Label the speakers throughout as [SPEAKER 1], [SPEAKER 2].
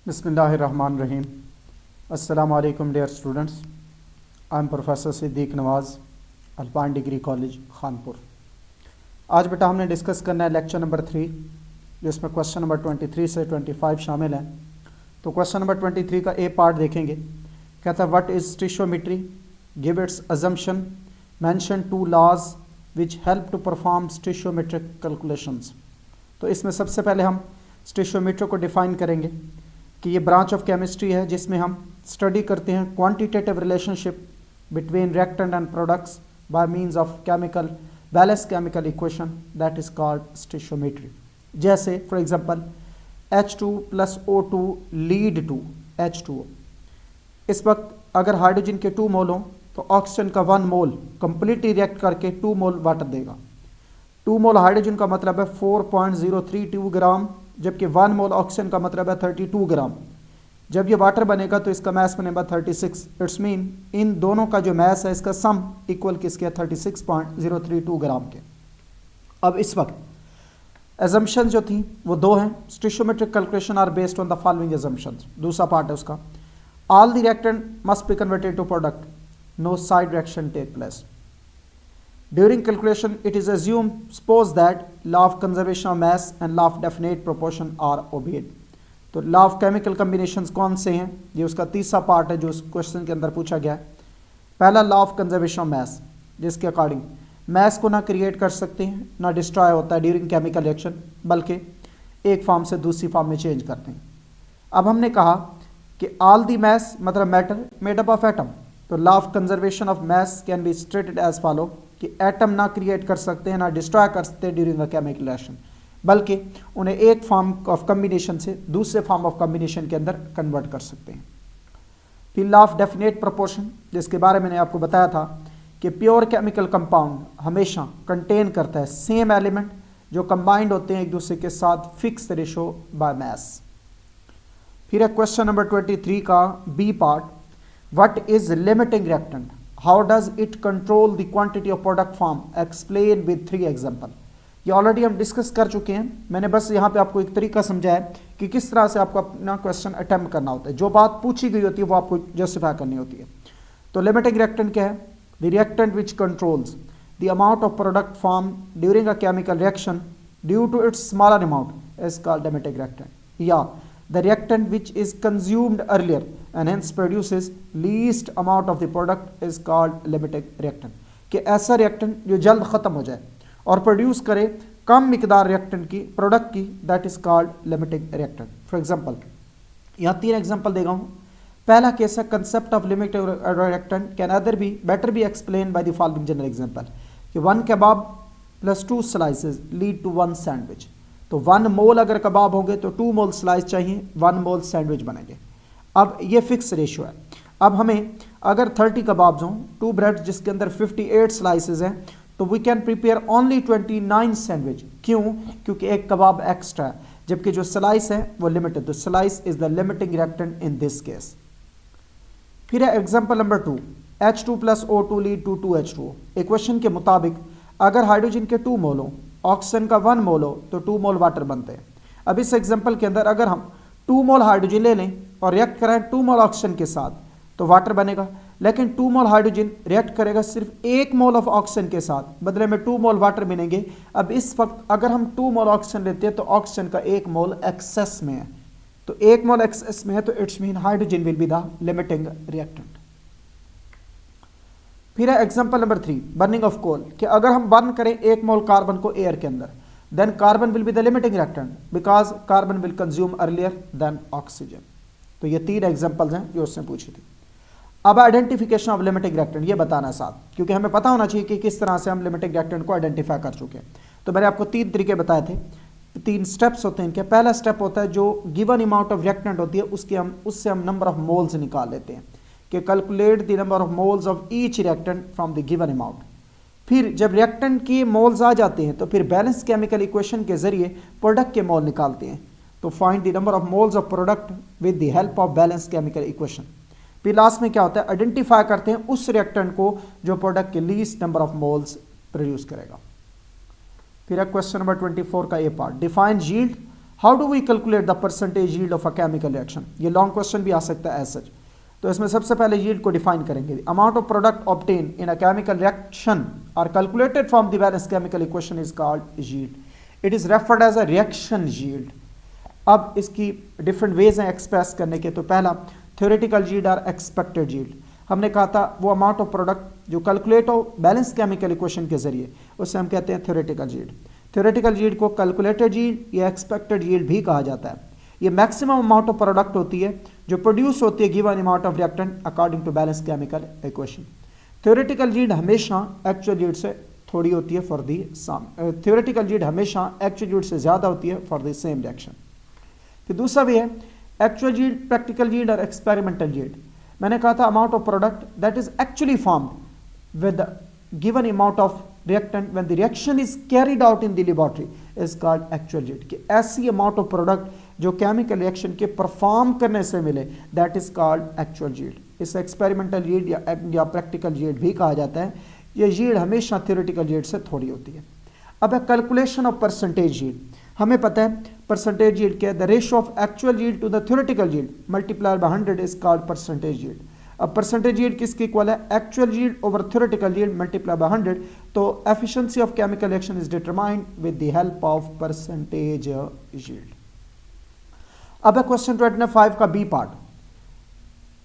[SPEAKER 1] बिस्मिल्लाहिर्रहमानिर्रहीम। अस्सलाम वालेकुम dear students. I am professor Siddique Nawaz, Alpan degree college Khanpur. आज बेटा हमने डिस्कस करना है लेक्चर नंबर 3, जिसमें क्वेश्चन नंबर 23 से 25 शामिल हैं। तो क्वेश्चन नंबर 23 का ए पार्ट देखेंगे। कहता है what is stoichiometry, give its assumption, mention 2 laws which help to perform stoichiometric calculations. तो इसमें सबसे पहले हम स्टिशियोमेट्री को डिफ़ाइन करेंगे कि ये ब्रांच ऑफ केमिस्ट्री है जिसमें हम स्टडी करते हैं quantitative relationship between reactant and products by means of chemical balance chemical equation that is called stoichiometry. जैसे for example H2 + O2 lead to H2O। इस वक्त अगर हाइड्रोजन के 2 मोल हों तो ऑक्सीजन का 1 मोल कंप्लीटली रिएक्ट करके 2 मोल वाटर देगा। 2 मोल हाइड्रोजन का मतलब है 4.032 ग्राम, जबकि 1 मोल ऑक्सीजन का मतलब है 32 ग्राम। जब ये वाटर बनेगा तो इसका मैस बनेगा 36। इट्स मीन इन दोनों का जो मैस है इसका सम इक्वल किसके है 36.032 ग्राम के। अब इस वक्त एजम्पशन जो थी वो 2 हैं। Stoichiometric calculation are based on the following assumptions. दूसरा पार्ट है उसका, all the reactant must be converted to product, no side reaction take place. During calculation, it is assumed, suppose that law of conservation of mass and law of definite proportion are obeyed. तो law of chemical combinations कौन से हैं? ये उसका तीसरा part है जो उस क्वेश्चन के अंदर पूछा गया है। पहला law of conservation of mass, जिसके अकॉर्डिंग मैस को ना क्रिएट कर सकते हैं ना डिस्ट्रॉय होता है ड्यूरिंग केमिकल रिएक्शन, बल्कि एक फॉर्म से दूसरी फॉर्म में चेंज करते हैं। अब हमने कहा कि ऑल दी मैस मतलब matter made up of atom. तो law of conservation of mass can be stated as follow कि एटम ना क्रिएट कर सकते हैं ना डिस्ट्रॉय कर सकते हैं ड्यूरिंग द केमिकल रिएक्शन, बल्कि उन्हें एक फॉर्म ऑफ कम्बिनेशन से दूसरे फॉर्म ऑफ कम्बिनेशन के अंदर कन्वर्ट कर सकते हैं। फिर लॉ ऑफ डेफिनेट प्रोपोर्शन, जिसके बारे में मैंने आपको बताया था कि प्योर केमिकल कंपाउंड हमेशा कंटेन करता है सेम एलिमेंट जो कंबाइंड होते हैं एक दूसरे के साथ फिक्स रेशो बाय मैस। फिर है क्वेश्चन नंबर 23 का B part, what is limiting reactant, how does it control the quantity of product form, explain with 3 example. ये ऑलरेडी हम डिस्कस कर चुके हैं। मैंने बस यहाँ पे आपको एक तरीका समझाया कि किस तरह से आपको अपना क्वेश्चन अटेम्प्ट करना होता है। जो बात पूछी गई होती है वो आपको जस्टिफाई करनी होती है। तो लिमिटिंग रिएक्टेंट क्या है? The reactant which controls the amount of product form during a chemical reaction due to its smaller amount is called limiting reactant, या the reactant which is consumed earlier and hence produces least amount of the product is called limiting reactant। कि ऐसा reactant जो जल्द ख़त्म हो जाए और produce करे कम मिकदार रिएक्टेंट की प्रोडक्ट की, that is called limiting reactant. For example यहाँ 3 एग्जांपल देगा हूँ। पहला केस है concept of limiting reactant can other be better be explain by the following general example कि 1 kebab + 2 slices lead to 1 sandwich. तो 1 मोल अगर कबाब होंगे तो 2 मोल स्लाइस चाहिए, 1 मोल सैंडविच बनेंगे। अब ये फिक्स रेशियो है। अब हमें अगर 30 कबाब्स हों, 2 ब्रेड जिसके अंदर 58 स्लाइसेस हैं, तो we can prepare only 29 sandwich. क्यों? क्योंकि एक कबाब एक्स्ट्रा है, जबकि जो स्लाइस है वो लिमिटेड। तो slice is the limiting reactant in this case. फिर है example number 2, H2 + O2 lead to 2H2O। Equation के मुताबिक अगर हाइड्रोजन के 2 मोल हो, ऑक्सीजन का 1 मोल हो तो 2 मोल वाटर बनते हैं। अब इस एग्जांपल के अंदर अगर हम 2 मोल हाइड्रोजन ले लें और रिएक्ट कराएं 2 मोल ऑक्सीजन के साथ तो वाटर बनेगा, लेकिन 2 मोल हाइड्रोजन रिएक्ट करेगा सिर्फ 1 मोल ऑफ ऑक्सीजन के साथ, बदले में 2 मोल वाटर बनेंगे। अब इस वक्त अगर हम 2 मोल ऑक्सीजन लेते हैं तो ऑक्सीजन का 1 मोल एक्सेस में है। तो 1 मोल एक्सेस में है तो it's mean hydrogen will be the limiting reactant. फिर है example number 3, burning of coal, कि अगर हम बर्न करें 1 मोल कार्बन को एयर के अंदर, then carbon will be the limiting reactant because carbon will consume earlier than oxygen. तो ये 3 एग्जांपल्स हैं जो उसने पूछी थी। अब आइडेंटिफिकेशन ऑफ लिमिटिंग रिएक्टेंट ये बताना साथ, क्योंकि हमें पता होना चाहिए कि किस तरह से हम लिमिटिंग रिएक्टेंट को आइडेंटिफाई कर चुके हैं। तो मैंने आपको 3 तरीके बताए थे, 3 स्टेप्स होते हैं इनके। पहला स्टेप होता है जो गिवन अमाउंट ऑफ रिएक्टेंट होती है उससे हम नंबर ऑफ मोल्स निकाल लेते हैं कि calculate the number of moles of each reactant from the given amount. फिर जब रिएक्टेंट के मोल्स आ जाते हैं तो फिर बैलेंस केमिकल इक्वेशन के जरिए प्रोडक्ट के मोल निकालते हैं। तो find the number of moles of product with the help of balance chemical equation. फिर लास्ट में क्या होता है, आइडेंटिफाई करते हैं उस रिएक्टेंट को जो प्रोडक्ट के least number of moles produce करेगा। फिर क्वेश्चन नंबर 24 का A part, define yield, how do we calculate the percentage yield of a chemical reaction, ये लॉन्ग क्वेश्चन भी आ सकता है एज सच। तो इसमें सबसे पहले यील्ड को डिफाइन करेंगे। Amount of product obtain in a chemical reaction are calculated from the balance chemical equation is called yield. It is referred as a reaction yield. अब इसकी डिफरेंट वेज हैं express करने के। तो पहला थ्योरेटिकल यील्ड और expected yield. हमने कहा था वो अमाउंट ऑफ प्रोडक्ट जो कैलकुलेट हो बैलेंस केमिकल इक्वेशन के जरिए, उससे हम कहते हैं थ्योरेटिकल यील्ड। थ्योरेटिकल यील्ड को कैलकुलेटेड यील्ड या एक्सपेक्टेड यील्ड भी कहा जाता है। ये मैक्सिमम अमाउंट ऑफ प्रोडक्ट होती है जो प्रोड्यूस होती है given amount of reactant according to balance chemical equation. Theoretical yield हमेशा एक्चुअल यील्ड से थोड़ी होती है फॉर दी थ्योरेटिकल यील्ड हमेशा एक्चुअल यील्ड से ज़्यादा होती है फॉर द सेम रिएक्शन। फिर दूसरा भी है एक्चुअल यील्ड, प्रैक्टिकल यील्ड और एक्सपेरिमेंटल यील्ड। मैंने कहा था amount of product that is actually formed with given amount of reactant when the reaction is carried out in the laboratory is called actual yield. कि ऐसी amount of product जो chemical reaction के perform करने से मिले that is called actual yield. इसे experimental yield या practical yield भी कहा जाता है। ये यील्ड हमेशा थ्योरेटिकल यील्ड से थोड़ी होती है। अब है कैलकुलेशन ऑफ परसेंटेज यील्ड। हमें पता है परसेंटेज यील्ड क्या है, the ratio of actual yield to the theoretical yield multiplied by 100 is called percentage yield. अब परसेंटेज यील्ड किसके इक्वल है, actual yield over theoretical yield multiplied by 100। तो efficiency of chemical reaction is determined with the help of percentage yield. अब है question 25 का B part,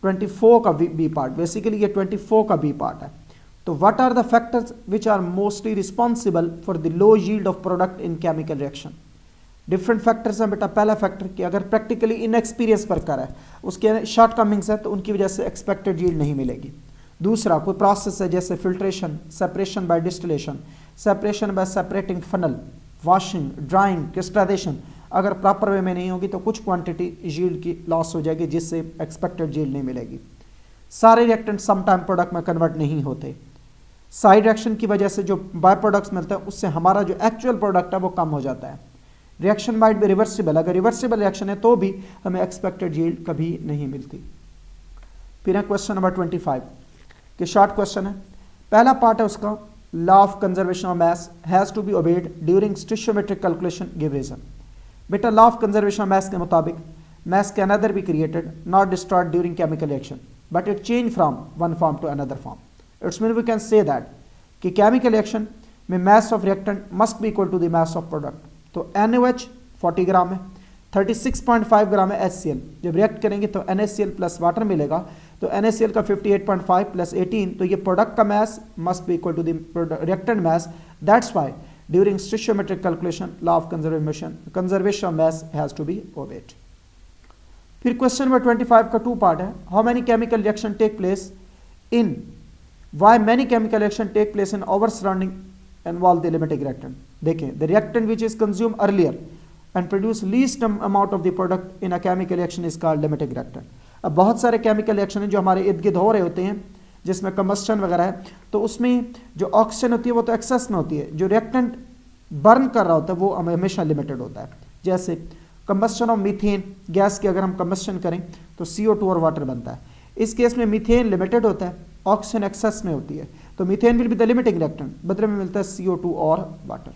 [SPEAKER 1] 24 का B part, basically ये 24 का बी पार्ट है। तो what are the factors which are mostly responsible for the low yield of product in chemical reaction. Different factors हैं बेटा। पहला फैक्टर कि अगर प्रैक्टिकली इनएक्सपीरियंस पर कर है, उसके शॉर्ट कमिंग्स है, तो उनकी वजह से एक्सपेक्टेड यील्ड नहीं मिलेगी। दूसरा कोई प्रोसेस है जैसे filtration, separation by distillation, separation by separating funnel, washing, drying, crystallization, अगर प्रॉपर वे में नहीं होगी तो कुछ क्वांटिटी यील्ड की लॉस हो जाएगी जिससे एक्सपेक्टेड यील्ड नहीं मिलेगी। सारे रिएक्टेंट समटाइम प्रोडक्ट में कन्वर्ट नहीं होते। साइड रिएक्शन की वजह से जो बाय प्रोडक्ट्स मिलते हैं उससे हमारा जो एक्चुअल प्रोडक्ट है वो कम हो जाता है। रिएक्शन माइट बी रिवर्सिबल, अगर रिवर्सिबल रिएक्शन है तो भी हमें एक्सपेक्टेड यील्ड कभी नहीं मिलती। फिर है क्वेश्चन नंबर 25 कि शॉर्ट क्वेश्चन है। पहला पार्ट है उसका law of conservation of mass has to be obeyed during stoichiometric calculation, give reason. बेटा law of conservation of mass के मुताबिक mass can neither be created not destroyed during chemical reaction but it change from one form to another form. It's mean we can say that कि chemical reaction में mass of reactant must be equal to the mass of product. तो NaOH 40 ग्राम है, 36.5 ग्राम है HCl। जब react करेंगे तो NaCl plus water मिलेगा, तो NaCl का 58.5 प्लस 18, तो ये प्रोडक्ट का mass must be equal to the reactant mass. That's why during stoichiometric calculation law of conservation of mass has to be obeyed. फिर क्वेश्चन नंबर 25 का 2 पार्ट है। How many chemical reaction take place in, why many chemical reaction take place in over surrounding involve the limiting reactant। देखें the reactant which is consumed earlier and produce least amount of the product in a chemical reaction is called limiting reactant। अब बहुत सारे chemical reaction हैं जो हमारे इर्द गिर्द हो रहे होते हैं जिसमें कंबस्टन वगैरह है, तो उसमें जो ऑक्सीजन होती है वो तो एक्सेस में होती है, जो रिएक्टेंट बर्न कर रहा होता है वो हमेशा लिमिटेड होता है। जैसे कंबस्टन ऑफ मीथेन गैस की अगर हम कंबस्टन करें तो CO2 और वाटर बनता है। इस केस में मीथेन लिमिटेड होता है, ऑक्सीजन एक्सेस में होती है, तो methane will be the limiting reactant, बदले में मिलता है CO2 और वाटर।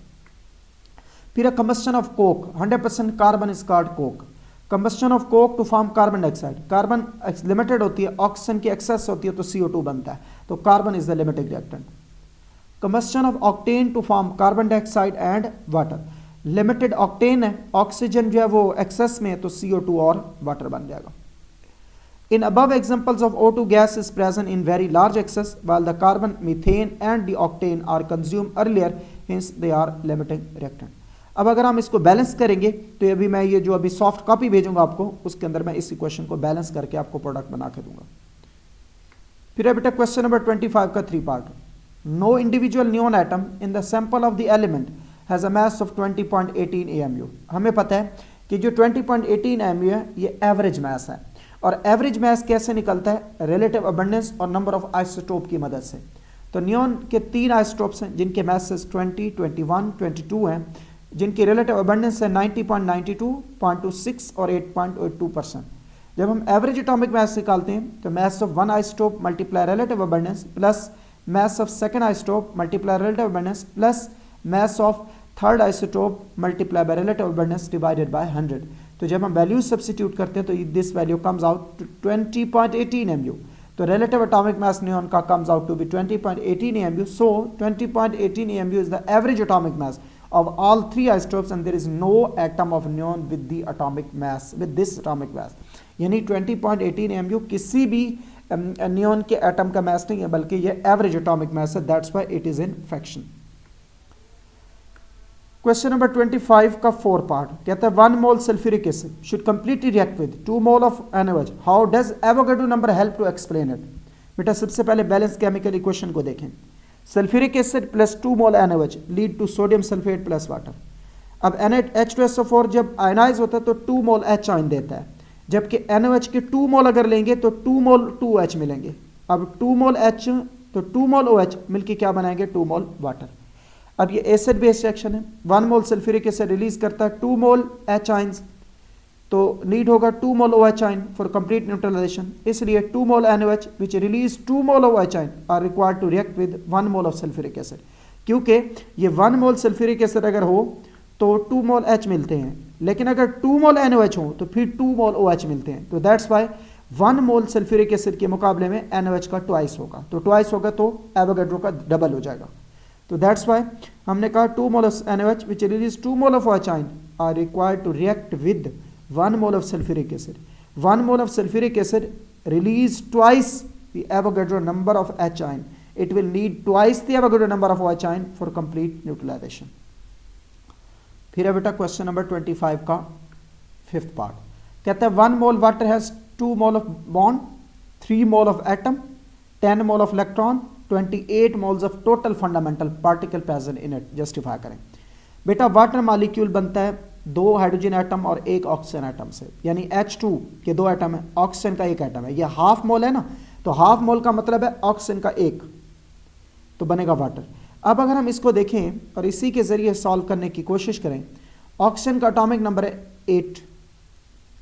[SPEAKER 1] फिर combustion of coke, 100% carbon is called coke. Combustion of coke to form carbon dioxide, carbon limited होती है, ऑक्सीजन की एक्सेस होती है तो CO2 बनता है, तो carbon is the limiting reactant. Combustion of octane to form carbon dioxide and water, limited octane है, ऑक्सीजन जो है वो एक्सेस में है तो CO2 और वाटर बन जाएगा। In above examples of O2 gas is present in very large excess while the carbon, methane and the octane are consumed earlier, hence they are limiting reactant। अब अगर हम इसको बैलेंस करेंगे तो ये भी मैं ये जो अभी सॉफ्ट कॉपी भेजूंगा आपको उसके अंदर मैं इस इक्वेशन को बैलेंस करके आपको प्रोडक्ट बना के दूंगा। फिर बेटा क्वेश्चन नंबर 25 का 3 part. No individual neon atom in the sample of the element has a mass of 20.18 AMU। हमें पता है कि जो 20.18 AMU है ये एवरेज मास है, और एवरेज मास कैसे निकलता है, रिलेटिव अबंडेंस और नंबर ऑफ आइसोटोप की मदद से। तो नियॉन के 3 आइसोटोप्स हैं जिनके मासेस 20, 21, 22 हैं, जिनकी रिलेटिव अबंडेंस है 90.92, 0.26 और 8.82%। जब हम एवरेज एटॉमिक मास निकालते हैं तो mass of 1 isotope multiply relative abundance plus mass of second isotope multiply relative abundance plus mass of third isotope multiply by relative abundance divided by 100। तो जब हम वैल्यू सब्स्टिट्यूट करते हैं तो this value comes out to 20.18 MU। तो relative atomic mass neon का comes out to be 20.18 MU। So 20.18 MU is the average atomic mass of all three isotopes and there is no atom of neon with the atomic mass with this atomic mass। यानी 20.18 MU किसी भी neon के atom का मास नहीं है बल्कि ये average atomic mass है, that's why it is in fraction. Question number 25 का 4 पार्ट कहता है 1 mole sulphuric acid should completely react with 2 mole of NaOH, how does Avogadro number help to explain it. बेटा सबसे पहले बैलेंस केमिकल इक्वेशन को देखें। Sulphuric acid plus 2 mole NaOH lead to sodium sulphate plus water. अब H2SO4 जब ionise होता है तो 2 मोल H आयन देता है, जबकि NaOH के 2 मोल अगर लेंगे तो 2 मोल 2H मिलेंगे। अब 2 मोल H तो 2 मोल OH मिलके क्या बनाएंगे 2 मोल वाटर। अब ये एसिड बेस्ड रिएक्शन है, 1 मोल सल्फ्यूरिक एसिड रिलीज करता है 2 मोल H आयंस, तो नीड होगा 2 mole OH ion for complete neutralization. इसलिए 2 mole NaOH which release 2 mole OH ion are required to react with 1 mole of sulphuric acid. क्योंकि ये 1 mole sulphuric acid अगर हो तो 2 मोल H मिलते हैं, लेकिन अगर 2 मोल NaOH हो तो फिर 2 मोल OH मिलते हैं। तो that's why 1 mole sulphuric acid के मुकाबले में NaOH का ट्वाइस होगा, तो ट्वाइस होगा तो एवोगाड्रो का डबल हो जाएगा। तो दैट्स वाई हमने कहा 2 mole of NaOH which release 2 mole of OH ion are required to react with 1 mole of sulfuric acid. 1 mole of sulfuric acid release twice the Avogadro number of H ion. It will need twice the Avogadro number of OH ion for complete neutralization. फिर है बेटा question number 25 का 5th part कहता है 1 mole water has 2 mole of bond, 3 mole of atom, 10 mole of electron, 28 moles of total fundamental particle present in it. Justify करें। बेटा water molecule बनता है 2 हाइड्रोजन एटम और 1 ऑक्सीजन एटम से, यानी H2 के 2 एटम है, ऑक्सीजन का 1 एटम है। ये हाफ मोल है ना, तो हाफ मोल का मतलब है ऑक्सीजन का 1, तो बनेगा वाटर। अब अगर हम इसको देखें और इसी के जरिए सॉल्व करने की कोशिश करें, ऑक्सीजन का एटॉमिक नंबर है 8,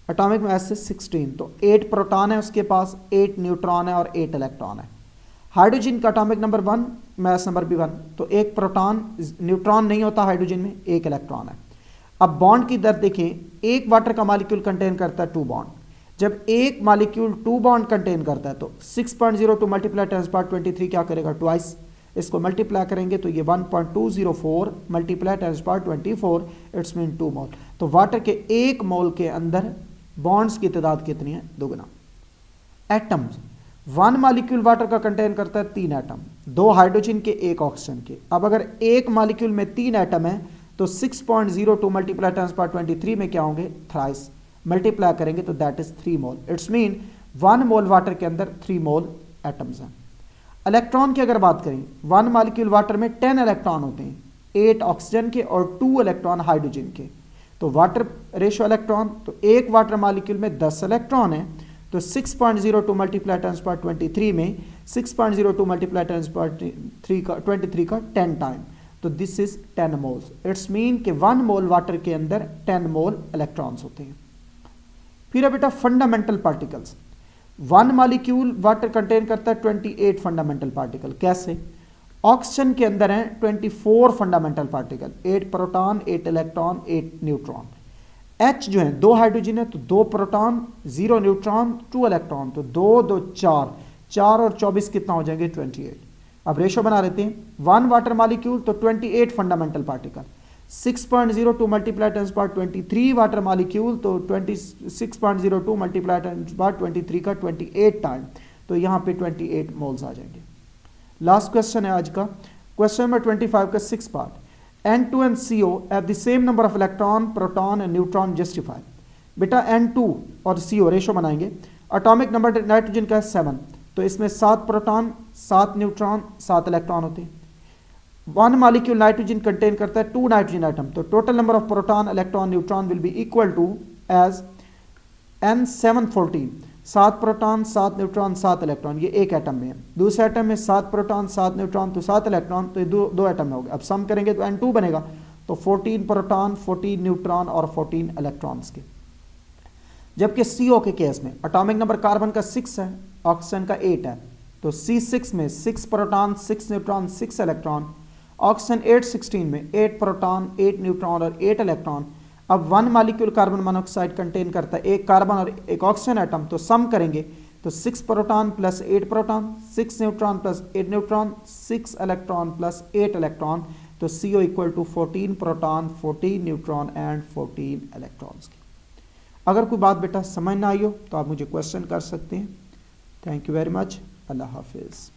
[SPEAKER 1] एटॉमिक मास है 16, तो 8 प्रोटॉन है उसके पास, 8 न्यूट्रॉन है और 8 इलेक्ट्रॉन है। हाइड्रोजन का एटॉमिक नंबर 1, मास नंबर भी 1, तो 1 प्रोटॉन, न्यूट्रॉन नहीं होता हाइड्रोजन में, 1 इलेक्ट्रॉन है। अब बॉन्ड की दर देखें, एक वाटर का मॉलिक्यूल कंटेन करता है 2 बॉन्ड। जब एक मॉलिक्यूल 2 बॉन्ड कंटेन करता है तो 6.02 मल्टीप्लाई 10⁻23 क्या करेगा ट्वाइस, इसको मल्टीप्लाई करेंगे तो ये 1.204 मल्टीप्लाई 10⁻24 इट्स मीन 2 मोल। तो वाटर के 1 मोल के अंदर बॉन्ड्स की तादाद कितनी है, 2 गुना। एटम्स, 1 मॉलिक्यूल वाटर का कंटेन करता है 3 एटम, 2 हाइड्रोजन के 1 ऑक्सीजन के। अब अगर एक मॉलिक्यूल में 3 एटम है तो 6.02 मल्टीप्लाई 10⁻23 में क्या होंगे, थ्राइस मल्टीप्लाई करेंगे तो that is 3 mole. It's mean 1 mole water के अंदर 3 मोल एटम्स हैं। इलेक्ट्रॉन की अगर बात करें, 1 मॉलिक्यूल वाटर में 10 इलेक्ट्रॉन होते हैं, 8 ऑक्सीजन के और 2 इलेक्ट्रॉन हाइड्रोजन के। तो वाटर रेशियो इलेक्ट्रॉन, तो एक वाटर मॉलिक्यूल में 10 इलेक्ट्रॉन है, तो 6.02 मल्टीप्लाई 10⁻23 में 6.02 मल्टीप्लाई 10⁻23 का 10 टाइम, तो this is 10 moles. It's mean कि 1 मोल वाटर के अंदर 10 मोल इलेक्ट्रॉन्स होते हैं। फिर है बेटा fundamental particles, 1 molecule water contain करता है 28 फंडामेंटल पार्टिकल। कैसे, ऑक्सीजन के अंदर हैं 24 fundamental particle, 8 proton, 8 electron, 8 neutron. H जो है 2 हाइड्रोजन है तो 2 प्रोटॉन, 0 न्यूट्रॉन, 2 इलेक्ट्रॉन, तो 2 2 4, 4 और 24 कितना हो जाएंगे 28। अब रेशो बना लेते हैं, 1 वाटर मॉलिक्यूल तो 28 fundamental particle, 6.02 multiply 10⁻23 water molecule तो 26.02 मल्टीप्लाई 10⁻23 का 28 टाइम, तो यहाँ पे 28 मोल्स आ जाएंगे। लास्ट क्वेश्चन है आज का, क्वेश्चन नंबर 25 का 6th part. N2 and CO have the same number of electron, proton and neutron, justify। बेटा N2 और CO रेशो बनाएंगे, एटॉमिक नंबर नाइट्रोजन का 7, तो इसमें 7 प्रोटॉन, 7 न्यूट्रॉन, 7 इलेक्ट्रॉन होते हैं। 1 मॉलिक्यूल नाइट्रोजन कंटेन करता है 2 नाइट्रोजन आइटम, तो total number of proton, electron, neutron will be equal to as N714, 7 proton, 7 neutron, 7 electron, ये एक एटम में है। दूसरे एटम में 7 प्रोटॉन, 7 न्यूट्रॉन तो 7 इलेक्ट्रॉन, तो ये दो एटम में हो गए। अब सम करेंगे तो N2 बनेगा, तो 14 प्रोटॉन, 14 न्यूट्रॉन और 14 इलेक्ट्रॉन्स के। जबकि CO के केस में एटॉमिक नंबर कार्बन का 6 है, ऑक्सीजन का 8 है, तो C6 में 6 प्रोटॉन, 6 न्यूट्रॉन, 6 इलेक्ट्रॉन, ऑक्सीजन 816 में 8 प्रोटॉन 8 न्यूट्रॉन और 8 इलेक्ट्रॉन। अब 1 मॉलिक्यूल कार्बन मोनोऑक्साइड कंटेन करता है, एक कार्बन और एक ऑक्सीजन एटम, तो सम करेंगे तो 6 proton plus 8 proton, 6 neutron plus 8 neutron, 6 electron plus 8 electron, तो CO equal to 14 proton 14 neutron and 14 electrons की। अगर कोई बात बेटा समझ ना आई हो तो आप मुझे क्वेश्चन कर सकते हैं। Thank you very much. Allah हाफिज़।